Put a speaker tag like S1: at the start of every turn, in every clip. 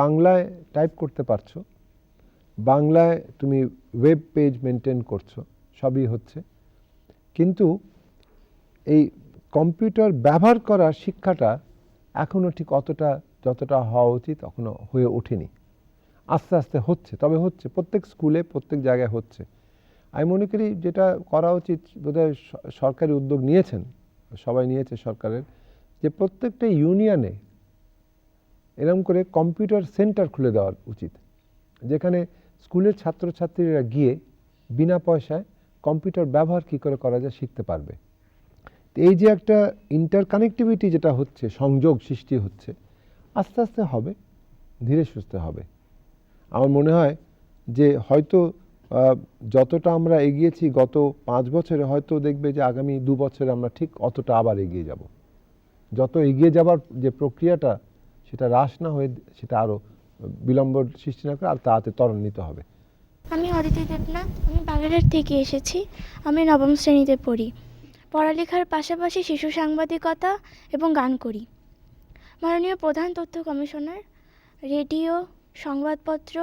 S1: বাংলায় টাইপ করতে পারছো, বাংলায় তুমি ওয়েব পেজ মেনটেন করছো, সবই হচ্ছে, কিন্তু এই কম্পিউটার ব্যবহার করার শিক্ষাটা এখনও ঠিক অতটা যতটা হওয়া উচিত এখনও হয়ে ওঠেনি। আস্তে আস্তে হচ্ছে, তবে হচ্ছে, প্রত্যেক স্কুলে প্রত্যেক জায়গায় হচ্ছে। আমি মনে করি যেটা করা উচিত, বোধহয় সরকারি উদ্যোগ নিয়েছেন, সবাই নিয়েছে সরকারের, যে প্রত্যেকটা ইউনিয়নে এরকম করে কম্পিউটার সেন্টার খুলে দেওয়া উচিত, যেখানে স্কুলের ছাত্রছাত্রীরা গিয়ে বিনা পয়সায় কম্পিউটার ব্যবহার কী করে করা যায় শিখতে পারবে। এই যে একটা ইন্টারকানেক্টিভিটি যেটা হচ্ছে, সংযোগ সৃষ্টি হচ্ছে, আস্তে আস্তে হবে, ধীরে সুস্থে হবে। আমার মনে হয় যে হয়তো যতটা আমরা এগিয়েছি গত 5 বছরে, হয়তো দেখবে যে আগামী 2 বছরে আমরা ঠিক অতটা আবার এগিয়ে যাব। যত এগিয়ে যাবার যে প্রক্রিয়াটা, সেটা হ্রাস না হয়ে সেটা আরও বিলম্ব সৃষ্টি না করে আর তাতে ত্বরান্বিত হবে।
S2: আমি অদিতি দেবনাথ, আমি বাগেরহাট থেকে এসেছি। আমি 9ম শ্রেণীতে পড়ি। পড়ালেখার পাশাপাশি শিশু সাংবাদিকতা এবং গান করি। মাননীয় প্রধান তথ্য কমিশনার রেডিও, সংবাদপত্র,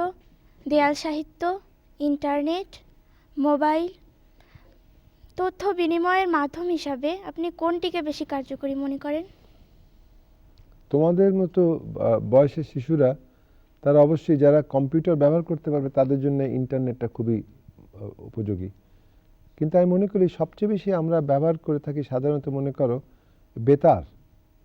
S2: দেয়াল সাহিত্য, ইন্টারনেট, মোবাইল তথ্য বিনিময়ের মাধ্যম হিসাবে আপনি কোনটিকে বেশি কার্যকরী মনে করেন?
S1: তোমাদের মতো বয়সের শিশুরা, তারা অবশ্যই যারা কম্পিউটার ব্যবহার করতে পারবে তাদের জন্য ইন্টারনেটটা খুবই উপযোগী। কিন্তু আমি মনে করি সবচেয়ে বেশি আমরা ব্যবহার করে থাকি সাধারণত, মনে করো,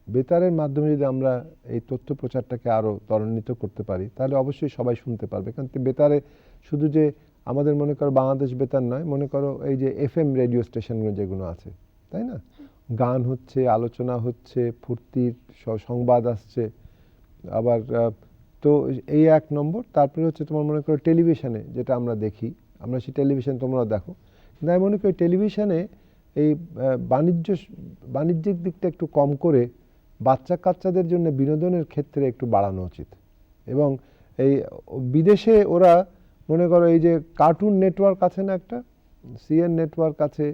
S1: বেতারের মাধ্যমে যদি আমরা এই তথ্য প্রচারটাকে আরও ত্বরান্বিত করতে পারি, তাহলে অবশ্যই সবাই শুনতে পারবে। কারণ বেতারে শুধু যে আমাদের, মনে করো, বাংলাদেশ বেতার নয়, মনে করো এই যে FM রেডিও স্টেশনগুলো যেগুলো আছে, তাই না, গান হচ্ছে, আলোচনা হচ্ছে, ফুর্তির সংবাদ আসছে, আবার তো এই 1 নম্বর। তারপরে হচ্ছে তোমার, মনে করো, টেলিভিশনে যেটা আমরা দেখি, আমরা সেই টেলিভিশন তোমরাও দেখো, কিন্তু আমি মনে করি টেলিভিশনে এই বাণিজ্যিক দিকটা একটু কম করে বাচ্চা কাচ্চাদের জন্য বিনোদনের ক্ষেত্রে একটু বাড়ানো উচিত। এবং এই বিদেশে ওরা, মনে করো, এই যে কার্টুন নেটওয়ার্ক আছে না, একটা CN নেটওয়ার্ক আছে,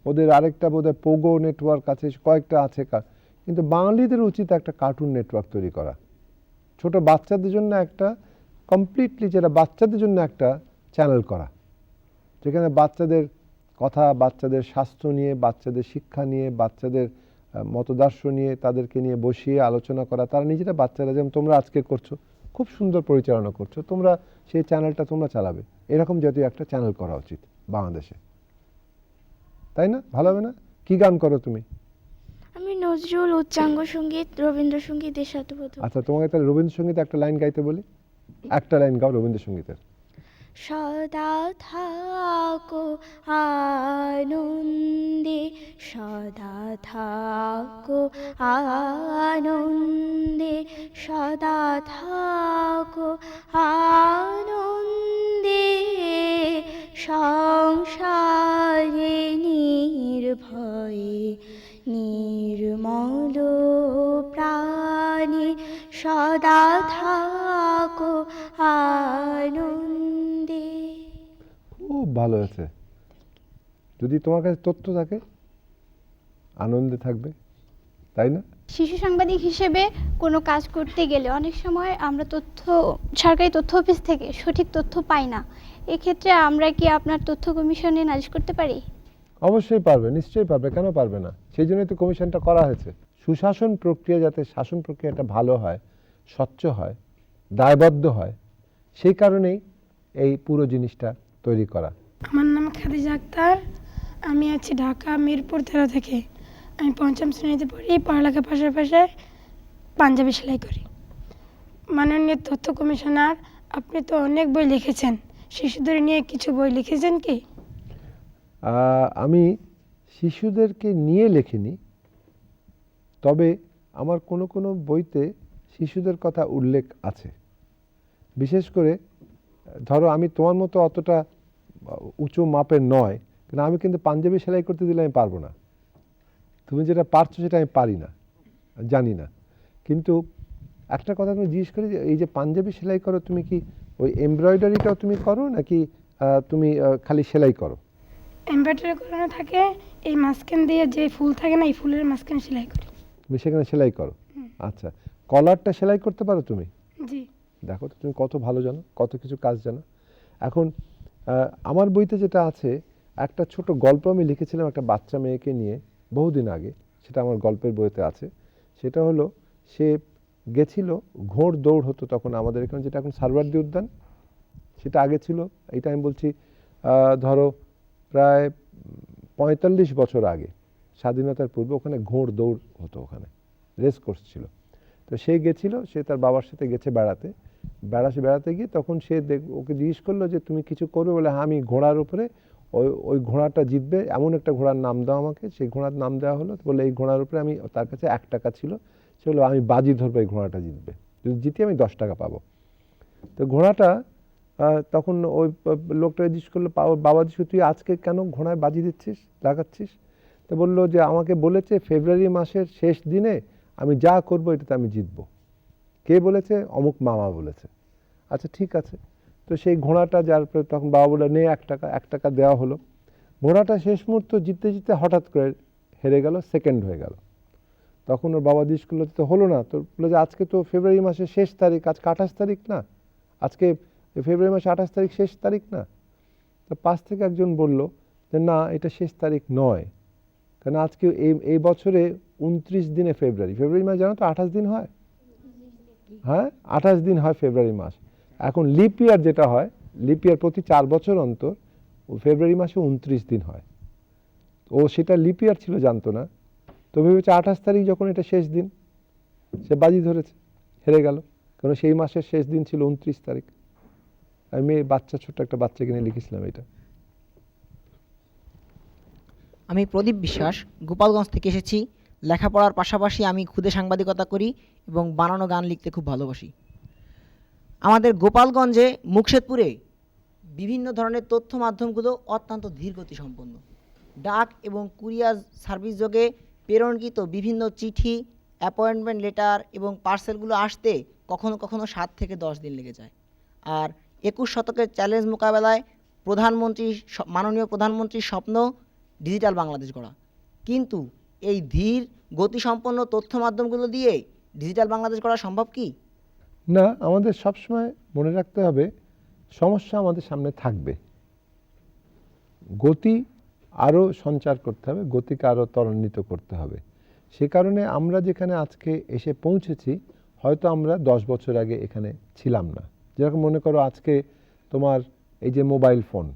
S1: ওদের আরেকটা বোধহয় পোগো নেটওয়ার্ক আছে, কয়েকটা আছে, কিন্তু বাঙালিদের উচিত একটা কার্টুন নেটওয়ার্ক তৈরি করা, ছোট বাচ্চাদের জন্য একটা কমপ্লিটলি, যেটা বাচ্চাদের জন্য একটা চ্যানেল করা, যেখানে বাচ্চাদের কথা, বাচ্চাদের স্বাস্থ্য নিয়ে, বাচ্চাদের শিক্ষা নিয়ে, বাচ্চাদের মতদর্শ নিয়ে, তাদেরকে নিয়ে বসিয়ে আলোচনা করা। তারা নিজেরা, বাচ্চারা, যেমন তোমরা আজকে করছো, খুব সুন্দর পরিচালনা করছো তোমরা, সেই চ্যানেলটা তোমরা চালাবে, এরকম জাতীয় একটা চ্যানেল করা উচিত বাংলাদেশে, তাই না? ভালো হবে না? কি গান করো তুমি?
S2: আমি নজরুল, উচ্চাঙ্গ সঙ্গীত, রবীন্দ্রসঙ্গীত, দেশাত্মবোধক।
S1: আচ্ছা, তোমাকে তাহলে রবীন্দ্রসঙ্গীত একটা লাইন গাইতে বলি, একটা লাইন গাও রবীন্দ্রসঙ্গীতের।
S2: সদা থাকো আনন্দে, সদা থাকো আনন্দে, সদা থাকো আনন্দে, সংসারে নির্ভয়ে নির্মল প্রাণে, সদা থাকো আনন্দে।
S1: খুব ভালো আছে। যদি তোমার কাছে তথ্য থাকে, আনন্দে থাকবে, তাই না?
S3: শিশু সাংবাদিক হিসেবে কোনো কাজ করতে গেলে অনেক সময় আমরা সরকারি তথ্য অফিস থেকে সঠিক তথ্য পাই না। এক্ষেত্রে আমরা কি আপনার তথ্য কমিশনে নালিশ করতে পারি?
S1: অবশ্যই পারবে, নিশ্চয়ই পারবে, কেন পারবে না? সেই জন্যই তো কমিশনটা করা হয়েছে। সুশাসন প্রক্রিয়া, যাতে শাসন প্রক্রিয়াটা ভালো হয়, স্বচ্ছ হয়, দায়বদ্ধ হয়, সেই কারণেই এই পুরো জিনিসটা তৈরি করা।
S4: আমার নাম খাদিজা আক্তার, আমি আছি ঢাকা মিরপুর 13 থেকে। আমি 5ম শ্রেণীতে পড়ি, পড়ালেখার পাশাপাশি পাঞ্জাবি সেলাই করি। মাননীয় তথ্য কমিশনার, আপনি তো অনেক বই লিখেছেন, শিশুদের নিয়ে কিছু বই লিখেছেন কি?
S1: আমি শিশুদেরকে নিয়ে লেখিনি, তবে আমার কোনো কোনো বইতে শিশুদের কথা উল্লেখ আছে। বিশেষ করে ধরো, আমি তোমার মতো অতটা উঁচু মাপের নয়, কিন্তু আমি কিন্তু পাঞ্জাবি সেলাই করতে দিলে আমি পারবো না। তুমি যেটা পারছো সেটা আমি পারি না, জানি না। কিন্তু একটা কথা তুমি জিজ্ঞেস করি, যে এই যে পাঞ্জাবি সেলাই করো, তুমি কি ওই এমব্রয়ডারিটাও তুমি করো, নাকি তুমি খালি সেলাই করো?
S4: এমব্রয়ডারি করানো থাকে, এই মাঝখান দিয়ে যে ফুল থাকে না, এই ফুলের মাঝখানে সেলাই করি।
S1: তুমি সেখানে সেলাই করো? আচ্ছা, কলারটা সেলাই করতে পারো তুমি?
S4: জি।
S1: দেখো তো তুমি কত ভালো জানো, কত কিছু কাজ জানো। এখন আমার বইতে যেটা আছে, একটা ছোট গল্প আমি লিখেছিলাম একটা বাচ্চা মেয়েকে নিয়ে বহুদিন আগে, সেটা আমার গল্পের বইতে আছে। সেটা হলো, সে গেছিল, ঘোড় দৌড় হতো তখন আমাদের এখানে, যেটা এখন সারওয়ার্দী উদ্যান, সেটা আগে ছিল। এইটা আমি বলছি ধরো প্রায় 45 বছর আগে, স্বাধীনতার পূর্বে ওখানে ঘোড় দৌড় হতো, ওখানে রেস কোর্স ছিল। তো সে গেছিল, সে তার বাবার সাথে গেছে বেড়াতে গিয়ে তখন সে ওকে জিজ্ঞেস করলো যে তুমি কিছু করবে, বলে হ্যাঁ আমি ঘোড়ার উপরে, ওই ঘোড়াটা জিতবে এমন একটা ঘোড়ার নাম দাও আমাকে। সেই ঘোড়ার নাম দেওয়া হলো, বলে এই ঘোড়ার উপরে আমি, তার কাছে 1 টাকা ছিল, সে বললো আমি বাজি ধরবো এই ঘোড়াটা জিতবে, যদি জিতি আমি 10 টাকা পাবো। তো ঘোড়াটা তখন ওই লোকটা জিজ্ঞেস করলো, বাবা জিজ্ঞেস, তুই আজকে কেন ঘোড়ায় বাজি দিচ্ছিস, লাগাচ্ছিস? তো বললো যে আমাকে বলেছে ফেব্রুয়ারি মাসের শেষ দিনে আমি যা করবো এটাতে আমি জিতবো। কে বলেছে? অমুক মামা বলেছে। আচ্ছা ঠিক আছে। তো সেই ঘোড়াটা যার পরে তখন বাবা বলে নে 1 টাকা দেওয়া হলো। ঘোড়াটা শেষ মুহূর্ত জিততে হাঠাৎ করে হেরে গেল, সেকেন্ড হয়ে গেল। তখন ওর বাবা জিজ্ঞেস করলো তো হলো না, তো বললো যে আজকে তো ফেব্রুয়ারি মাসের শেষ তারিখ, আজকে 28 তারিখ না, আজকে ফেব্রুয়ারি মাসে 28 তারিখ শেষ তারিখ না? তো পাশ থেকে একজন বলল যে না, এটা শেষ তারিখ নয়, কারণ আজকে এই বছরে 29 দিনে ফেব্রুয়ারি মাস জানো তো 28 দিন হয়। হ্যাঁ, 28 দিন হয় ফেব্রুয়ারি মাস। এখন লিপ ইয়ার যেটা হয়, লিপ ইয়ার প্রতি 4 বছর অন্তর ফেব্রুয়ারি মাসে 29 দিন হয়। ও সেটা লিপ ইয়ার ছিল, জানতো না। তো ভেবেছে 28 তারিখ যখন এটা শেষ দিন, সে বাজি ধরেছে, হেরে গেল, কারণ সেই মাসের শেষ দিন ছিল 29 তারিখ। আমি ছোট্ট একটা বাচ্চাকে নিয়ে লিখেছিলাম এটা।
S5: আমি প্রদীপ বিশ্বাস, গোপালগঞ্জ থেকে এসেছি। লেখাপড়ার পাশাপাশি আমি খুদে সাংবাদিকতা করি এবং বানানো গান লিখতে খুব ভালোবাসি। আমাদের গোপালগঞ্জে মুকশেদপুরে বিভিন্ন ধরনের তথ্য মাধ্যমগুলো অত্যন্ত ধীরগতি সম্পন্ন। ডাক এবং কুরিয়ার সার্ভিস যোগে প্রেরণকৃত বিভিন্ন চিঠি, অ্যাপয়েন্টমেন্ট লেটার এবং পার্সেলগুলো আসতে কখনো কখনো 7 থেকে 10 দিন লেগে যায়। আর 21 শতকের চ্যালেঞ্জ মোকাবেলায় মাননীয় প্রধানমন্ত্রীর স্বপ্ন ডিজিটাল বাংলাদেশ গড়া। কিন্তু এই ধীর গতিসম্পন্ন তথ্য মাধ্যমগুলো দিয়ে ডিজিটাল বাংলাদেশ গড়া সম্ভব কি?
S1: না, আমাদের সবসময় মনে রাখতে হবে সমস্যা আমাদের সামনে থাকবে, গতি আরও সঞ্চার করতে হবে, গতিকে আরও ত্বরান্বিত করতে হবে। সে কারণে আমরা যেখানে আজকে এসে পৌঁছেছি, হয়তো আমরা 10 বছর আগে এখানে ছিলাম না। যেরকম মনে করো আজকে তোমার এই যে মোবাইল ফোন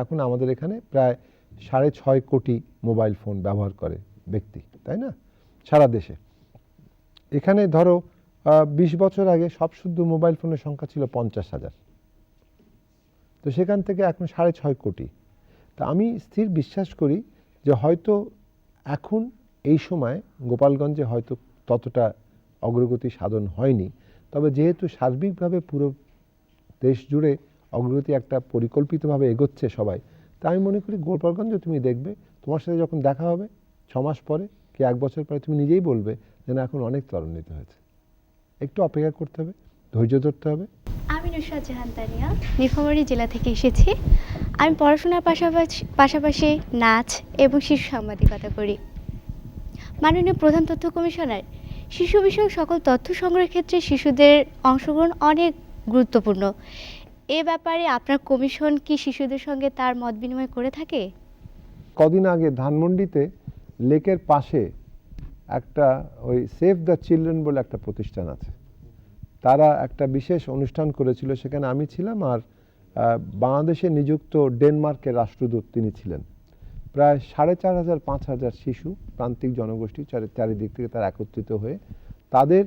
S1: এখন আমাদের এখানে প্রায় 6.5 কোটি মোবাইল ফোন ব্যবহার করে ব্যক্তি, তাই না, সারা দেশে। এখানে ধরো 20 বছর আগে সব শুদ্ধ মোবাইল ফোনের সংখ্যা ছিল 50,000। তো সেখান থেকে এখন 6.5 কোটি। তা আমি স্থির বিশ্বাস করি যে হয়তো এখন এই সময় গোপালগঞ্জে হয়তো ততটা অগ্রগতি সাধন হয়নি, তবে যেহেতু সার্বিকভাবে পুরো দেশ জুড়ে অগ্রগতি একটা পরিকল্পিতভাবে এগোচ্ছে সবাই, তা আমি মনে করি গোপালগঞ্জে তুমি দেখবে, তোমার সাথে যখন দেখা হবে 6 মাস পরে কি 1 বছর পরে, তুমি নিজেই বলবে যে না এখন অনেক ত্বরান্বিত হয়েছে। একটু অপেক্ষা করতে হবে, ধৈর্য ধরতে হবে।
S2: আমি নুসরাত জাহান তানিয়া, নীলফামারী জেলা থেকে এসেছি। আমি পড়াশোনার পাশাপাশি নাচ এবং শিশু সাংবাদিকতা করি। মাননীয় প্রধান তথ্য কমিশনার, শিশু বিষয়ক সকল তথ্য সংগ্রহের ক্ষেত্রে শিশুদের অংশগ্রহণ অনেক গুরুত্বপূর্ণ। এ ব্যাপারে আপনার কমিশন কি শিশুদের সঙ্গে তার মত বিনিময় করে থাকে?
S1: কদিন আগে ধানমন্ডিতে লেকের পাশে একটা ওই সেভ দ্য চিলড্রেন বলে একটা প্রতিষ্ঠান আছে, তারা একটা বিশেষ অনুষ্ঠান করেছিল, সেখানে আমি ছিলাম, আর বাংলাদেশে নিযুক্ত ডেনমার্কের রাষ্ট্রদূত তিনি ছিলেন। প্রায় 4,500-5,000 শিশু, প্রান্তিক জনগোষ্ঠী চারিদিক থেকে তারা একত্রিত হয়ে তাদের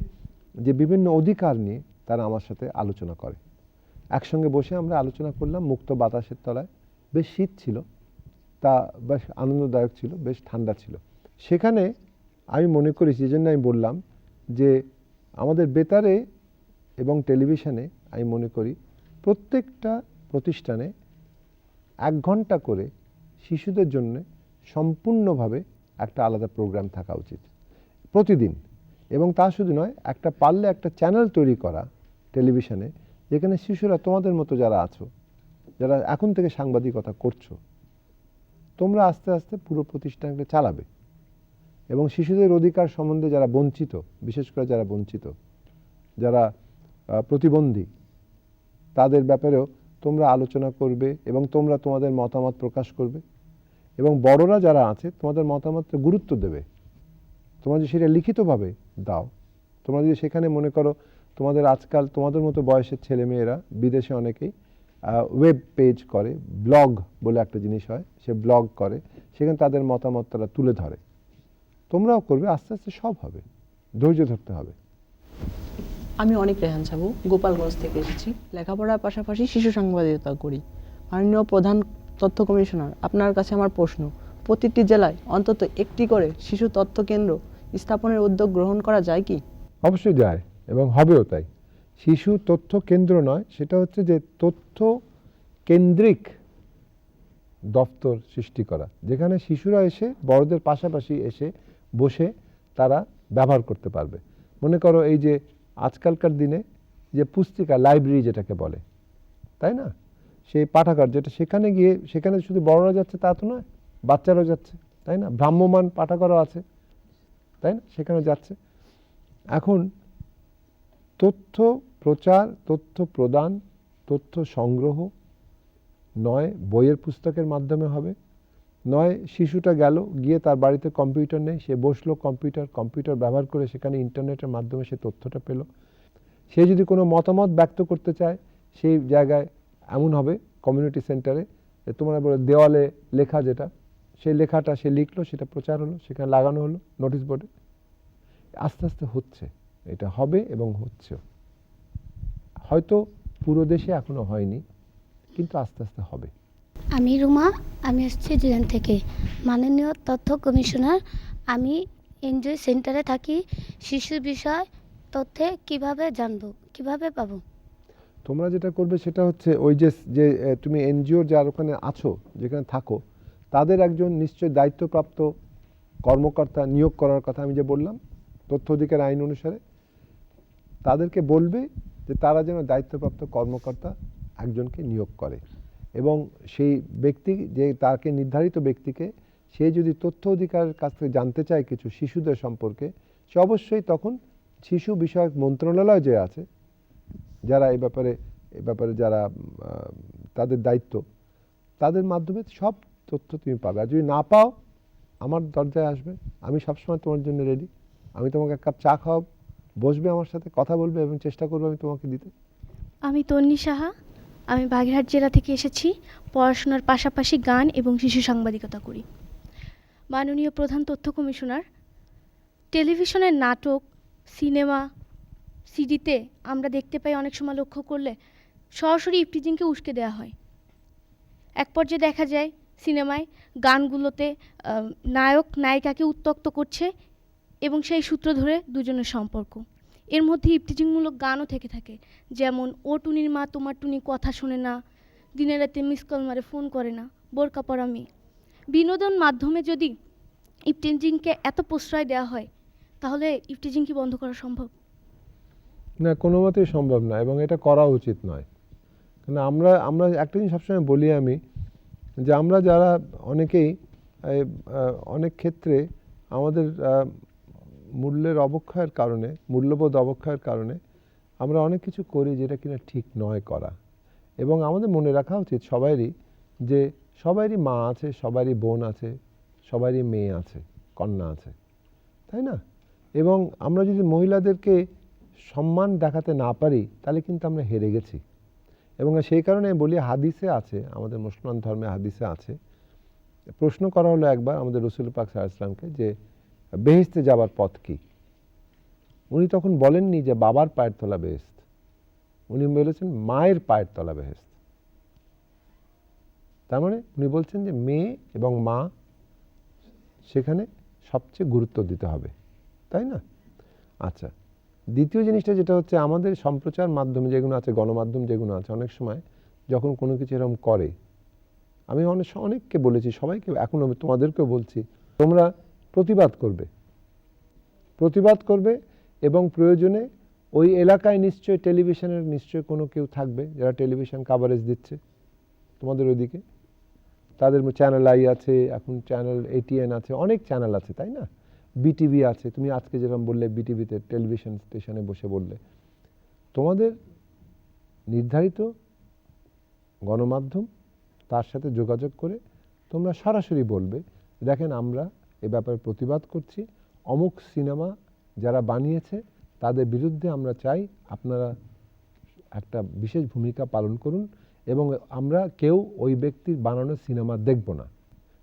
S1: যে বিভিন্ন অধিকার নিয়ে তারা আমার সাথে আলোচনা করে। একসঙ্গে বসে আমরা আলোচনা করলাম মুক্ত বাতাসের তলায়। বেশ শীত ছিল, তা বেশ আনন্দদায়ক ছিল, বেশ ঠান্ডা ছিল। সেখানে আমি মনে করি, সেই জন্য আমি বললাম যে আমাদের বেতারে এবং টেলিভিশনে আমি মনে করি প্রত্যেকটা প্রতিষ্ঠানে 1 ঘন্টা করে শিশুদের জন্য সম্পূর্ণভাবে একটা আলাদা প্রোগ্রাম থাকা উচিত প্রতিদিন। এবং তা শুধু নয়, পারলে একটা চ্যানেল তৈরি করা টেলিভিশনে, যেখানে শিশুরা তোমাদের মতো যারা আছো, যারা এখন থেকে সাংবাদিকতা করছো, তোমরা আস্তে আস্তে পুরো প্রতিষ্ঠানকে চালাবে এবং শিশুদের অধিকার সম্বন্ধে যারা বঞ্চিত, বিশেষ করে যারা বঞ্চিত, যারা প্রতিবন্ধী, তাদের ব্যাপারেও তোমরা আলোচনা করবে এবং তোমরা তোমাদের মতামত প্রকাশ করবে, এবং বড়রা যারা আছে তোমাদের মতামতকে গুরুত্ব দেবে। তোমরা যদি সেটা লিখিতভাবে দাও, তোমরা যদি সেখানে মনে করো তোমাদের আজকাল তোমাদের মতো বয়সের ছেলেমেয়েরা বিদেশে অনেকেই ওয়েব পেজ করে, ব্লগ বলে একটা জিনিস হয়, সে ব্লগ করে, সেখানে তাদের মতামত তারা তুলে ধরে। তোমরাও করবে, আস্তে আস্তে সব হবে, ধৈর্য ধরতে হবে।
S6: আমি অনেক রেহান সাবু, গোপালগঞ্জ থেকে এসেছি। লেখাপড়ার পাশাপাশি শিশু সাংবাদিকতা করি। মাননীয় প্রধান তথ্য কমিশনার, আপনার কাছে আমার প্রশ্ন, প্রতিটি জেলায় অন্তত একটি করে শিশু তথ্য কেন্দ্র স্থাপনের উদ্যোগ গ্রহণ করা যায় কি?
S1: অবশ্যই যায় এবং হবেও তাই। শিশু তথ্য কেন্দ্র নয়, সেটা হচ্ছে যে তথ্য কেন্দ্রিক দপ্তর সৃষ্টি করা, যেখানে শিশুরা এসে বড়দের পাশাপাশি এসে বসে তারা ব্যবহার করতে পারবে। মনে করো এই যে আজকালকার দিনে যে পুস্তিকা লাইব্রেরি যেটাকে বলে, তাই না, সেই পাঠাগার যেটা, সেখানে গিয়ে সেখানে শুধু বড়রা যাচ্ছে তা তো নয়, বাচ্চারাও যাচ্ছে, তাই না, ভ্রাম্যমান পাঠাগারও আছে, তাই না, সেখানে যাচ্ছে। এখন তথ্য প্রচার, তথ্য প্রদান, তথ্য সংগ্রহ নয় বইয়ের পুস্তকের মাধ্যমে হবে, নয় শিশুটা গেল গিয়ে তার বাড়িতে কম্পিউটার নেই, সে বসলো কম্পিউটার ব্যবহার করে সেখানে ইন্টারনেটের মাধ্যমে সে তথ্যটা পেল। সে যদি কোনো মতামত ব্যক্ত করতে চায়, সেই জায়গায় এমন হবে কমিউনিটি সেন্টারে, তোমরা বলে দেওয়ালে লেখা যেটা, সেই লেখাটা সে লিখলো, সেটা প্রচার হলো, সেখানে লাগানো হলো নোটিশ বোর্ডে। আস্তে আস্তে হচ্ছে, এটা হবে এবং হচ্ছে। হয়তো পুরো দেশে এখনো হয়নি, কিন্তু আস্তে আস্তে হবে।
S7: আমি রুমা, আমি আসছি জিরান থেকে। মাননীয় তথ্য কমিশনার, আমি এনজয় সেন্টারে থাকি। শিশু বিষয় তথ্যে কিভাবে জানবো, কিভাবে পাবো?
S1: তোমরা যেটা করবে সেটা হচ্ছে ওই যে যে তুমি এনজিওর যার ওখানে আছো, যেখানে থাকো, তাদের একজন নিশ্চয় দায়িত্বপ্রাপ্ত কর্মকর্তা নিয়োগ করার কথা আমি যে বললাম তথ্য অধিকার আইন অনুসারে, তাদেরকে বলবে যে তারা যেন দায়িত্বপ্রাপ্ত কর্মকর্তা একজনকে নিয়োগ করে, এবং সেই ব্যক্তি যে তাকে নির্ধারিত ব্যক্তিকে, সে যদি তথ্য অধিকারের কাছ থেকে জানতে চায় কিছু শিশুদের সম্পর্কে, সে অবশ্যই তখন শিশু বিষয়ক মন্ত্রণালয় যে আছে, যারা এই ব্যাপারে যারা তাদের দায়িত্ব, তাদের মাধ্যমে সব তথ্য তুমি পাবে। আর যদি না পাও, আমার দরজায় আসবে, আমি সবসময় তোমার জন্য রেডি। আমি তোমাকে এক কাপ চা খাওয়াবো, বসবে আমার সাথে, কথা বলবে এবং চেষ্টা করবো আমি তোমাকে দিতে।
S2: আমি তন্নি সাহা, আমি বাগেরহাট জেলা থেকে এসেছি। পড়াশোনার পাশাপাশি গান এবং শিশু সাংবাদিকতা করি। মাননীয় প্রধান তথ্য কমিশনার, টেলিভিশনের নাটক, সিনেমা, সিডিতে আমরা দেখতে পাই অনেক সময় লক্ষ্য করলে সরাসরি ইফটিজিংকে উস্কে দেওয়া হয়। এক পর্যায়ে দেখা যায় সিনেমায় গানগুলোতে নায়ক নায়িকাকে উত্ত্যক্ত করছে এবং সেই সূত্র ধরে দুজনের সম্পর্ক। এর মধ্যে ইফটিজিংমূলক গানও থেকে থাকে, যেমন ও টুনির মা তোমার টুনি কথা শোনে না, দিনে রাতে মিস কল মারে ফোন করে না, বোরকা পরা মেয়ে। বিনোদন মাধ্যমে যদি ইফটিজিংকে এত প্রশ্রয় দেওয়া হয়, তাহলে ইফটিজিং কি বন্ধ করা সম্ভব?
S1: না, কোনো মতেই সম্ভব না, এবং এটা করা উচিত নয়। কারণ আমরা একটা জিনিস সবসময় বলি আমি, যে আমরা যারা অনেকেই অনেক ক্ষেত্রে আমাদের মূল্যের অবক্ষয়ের কারণে, মূল্যবোধ অবক্ষয়ের কারণে আমরা অনেক কিছু করি যেটা কিনা ঠিক নয় করা। এবং আমাদের মনে রাখা উচিত সবারই, যে সবারই মা আছে, সবারই বোন আছে, সবারই মেয়ে আছে, কন্যা আছে, তাই না? এবং আমরা যদি মহিলাদেরকে সম্মান দেখাতে না পারি, তাহলে কিন্তু আমরা হেরে গেছি। এবং সেই কারণে বলি, হাদিসে আছে, আমাদের মুসলমান ধর্মে হাদিসে আছে, প্রশ্ন করা হলো একবার আমাদের রসুল পাক সাল্লাল্লাহু আলাইহি ওয়াসাল্লামকে যে বেহেশতে যাবার পথ কি। উনি তখন বলেননি যে বাবার পায়ের তলা বেহেশত, উনি বলেছেন মায়ের পায়ের তলা বেহেশত। তার মানে উনি বলছেন যে মেয়ে এবং মা, সেখানে সবচেয়ে গুরুত্ব দিতে হবে, তাই না? আচ্ছা, দ্বিতীয় জিনিসটা যেটা হচ্ছে, আমাদের সম্প্রচার মাধ্যম যেগুলো আছে, গণমাধ্যম যেগুলো আছে, অনেক সময় যখন কোনো কিছু এরকম করে, আমি অনেককে বলেছি, সবাইকে এখন আমি তোমাদেরকেও বলছি, তোমরা প্রতিবাদ করবে এবং প্রয়োজনে ওই এলাকায় নিশ্চয়ই টেলিভিশনের নিশ্চয়ই কোনো কেউ থাকবে যারা টেলিভিশন কাভারেজ দিচ্ছে তোমাদের ওইদিকে। তাদের চ্যানেল আই আছে, এখন চ্যানেল ATN আছে, অনেক চ্যানেল আছে, তাই না? BTV আছে, তুমি আজকে যেরকম বললে বিটিভিতে টেলিভিশন স্টেশনে বসে বললে। তোমাদের নির্ধারিত গণমাধ্যম তার সাথে যোগাযোগ করে তোমরা সরাসরি বলবে, দেখেন আমরা এ ব্যাপারে প্রতিবাদ করছি, অমুক সিনেমা যারা বানিয়েছে তাদের বিরুদ্ধে আমরা চাই আপনারা একটা বিশেষ ভূমিকা পালন করুন, এবং আমরা কেউ ওই ব্যক্তির বানানো সিনেমা দেখব না।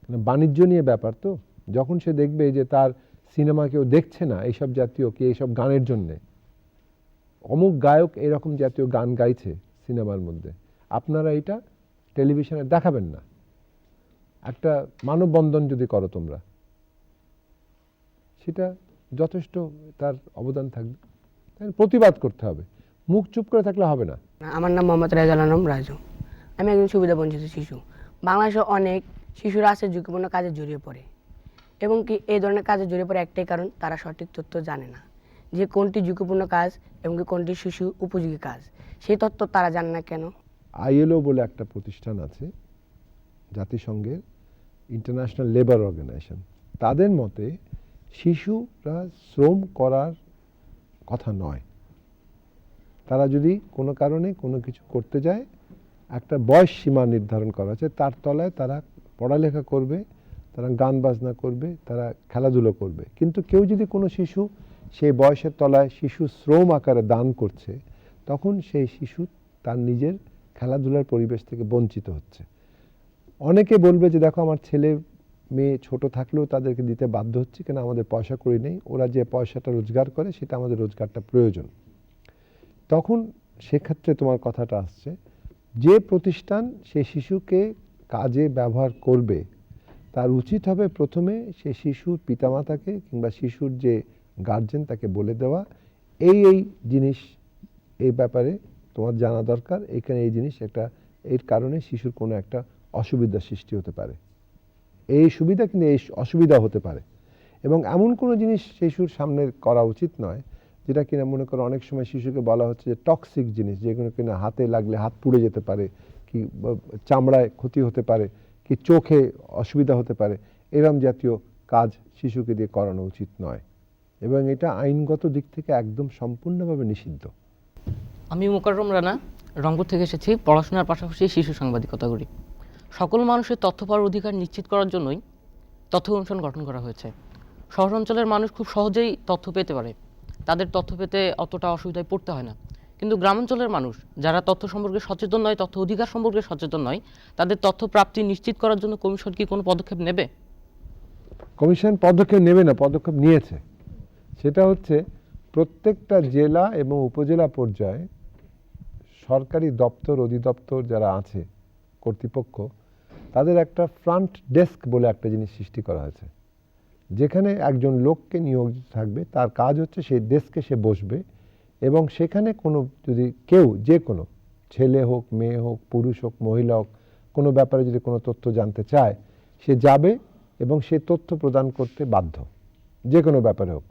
S1: মানে বাণিজ্য নিয়ে ব্যাপার তো, যখন সে দেখবে যে তার সিনেমা কেউ দেখছে না এইসব জাতীয় কি এইসব গানের জন্যে, অমুক গায়ক এরকম জাতীয় গান গাইছে সিনেমার মধ্যে, আপনারা এটা টেলিভিশনে দেখাবেন না। একটা মানববন্ধন যদি করো তোমরা, সেটা যথেষ্ট তার অবদান থাকবে। তাই প্রতিবাদ করতে হবে, মুখ চুপ করে থাকলে হবে না।
S8: আমার নাম মোহাম্মদ রেজাল আলম রাজু। আমি একজন সুবিধাবঞ্চিত শিশু। বাংলাদেশে অনেক শিশুরা আছে ঝুঁকিপূর্ণ কাজে জড়িয়ে পড়ে, এবং কি এই ধরনের কাজে জড়িয়ে পড়ে একটাই কারণ, তারা সঠিক তথ্য জানে না যে কোনটি ঝুঁকিপূর্ণ কাজ এবং কি কোনটি শিশু উপযোগী কাজ, সেই তথ্য তারা জানে না কেন।
S1: আইএলও বলে একটা প্রতিষ্ঠান আছে, জাতিসংঘের ইন্টারন্যাশনাল লেবার অর্গানাইজেশন, তাদের মতে শিশুরা শ্রম করার কথা নয়। তারা যদি কোনো কারণে কোনো কিছু করতে যায়, একটা বয়স সীমা নির্ধারণ করা আছে, তার তলায় তারা পড়ালেখা করবে, তারা গান বাজনা করবে, তারা খেলাধুলো করবে। কিন্তু কেউ যদি কোনো শিশু সেই বয়সের তলায় শিশু শ্রম আকারে দান করছে, তখন সেই শিশু তার নিজের খেলাধুলার পরিবেশ থেকে বঞ্চিত হচ্ছে। অনেকে বলবে যে দেখো আমার ছেলে মেয়ে ছোট থাকলেও তাদেরকে দিতে বাধ্য হচ্ছে, কেন আমাদের পয়সা কড়ি নেই, ওরা যে পয়সাটা রোজগার করে সেটা আমাদের রোজগারটা প্রয়োজন। তখন সেক্ষেত্রে তোমার কথাটা আসছে, যে প্রতিষ্ঠান সে শিশুকে কাজে ব্যবহার করবে তার উচিত হবে প্রথমে সে শিশুর পিতামাতাকে কিংবা শিশুর যে গার্জেন তাকে বলে দেওয়া, এই জিনিস এই ব্যাপারে তোমার জানা দরকার, এখানে এই জিনিস একটা এর কারণে শিশুর কোনো একটা অসুবিধার সৃষ্টি হতে পারে, এই সুবিধা কিন্তু এই অসুবিধা হতে পারে। এবং এমন কোনো জিনিস শিশুর সামনে করা উচিত নয় যেটা কিনা মনে করো অনেক সময় শিশুকে বলা হচ্ছে যে টক্সিক জিনিস, যেগুলো কিনা হাতে লাগলে হাত পুড়ে যেতে পারে, কি চামড়ায় ক্ষতি হতে পারে, কি চোখে অসুবিধা হতে পারে, এরম জাতীয় কাজ শিশুকে দিয়ে করানো উচিত নয়, এবং এটা আইনগত দিক থেকে একদম সম্পূর্ণভাবে নিষিদ্ধ।
S9: আমি মোকাররম রানা, রংপুর থেকে এসেছি। পড়াশোনার পাশাপাশি শিশু সাংবাদিকতা করি। সকল মানুষের তথ্য পাওয়ার অধিকার নিশ্চিত করার জন্যই তথ্য কমিশন গঠন করা হয়েছে। শহর অঞ্চলের মানুষ খুব সহজেই তথ্য পেতে পারে, তাদের তথ্য পেতে অতটা অসুবিধায় পড়তে হয় না। কিন্তু গ্রামাঞ্চলের মানুষ যারা তথ্য সম্পর্কে সচেতন নয়, তথ্য অধিকার সম্পর্কে সচেতন নয়, তাদের তথ্য প্রাপ্তি নিশ্চিত করার জন্য কমিশন কি কোনো পদক্ষেপ নেবে?
S1: কমিশন পদক্ষেপ নেবে না, পদক্ষেপ নিয়েছে। সেটা হচ্ছে প্রত্যেকটা জেলা এবং উপজেলা পর্যায়ে সরকারি দপ্তর অধিদপ্তর যারা আছে কর্তৃপক্ষ, তাদের একটা ফ্রন্ট ডেস্ক বলে একটা জিনিস সৃষ্টি করা হয়েছে, যেখানে একজন লোককে নিয়োজিত থাকবে, তার কাজ হচ্ছে সেই ডেস্কে সে বসবে, এবং সেখানে কোনো যদি কেউ যে কোনো ছেলে হোক মেয়ে হোক পুরুষ হোক মহিলা হোক কোনো ব্যাপারে যদি কোনো তথ্য জানতে চায়, সে যাবে এবং সে তথ্য প্রদান করতে বাধ্য, যে কোনো ব্যাপারে হোক।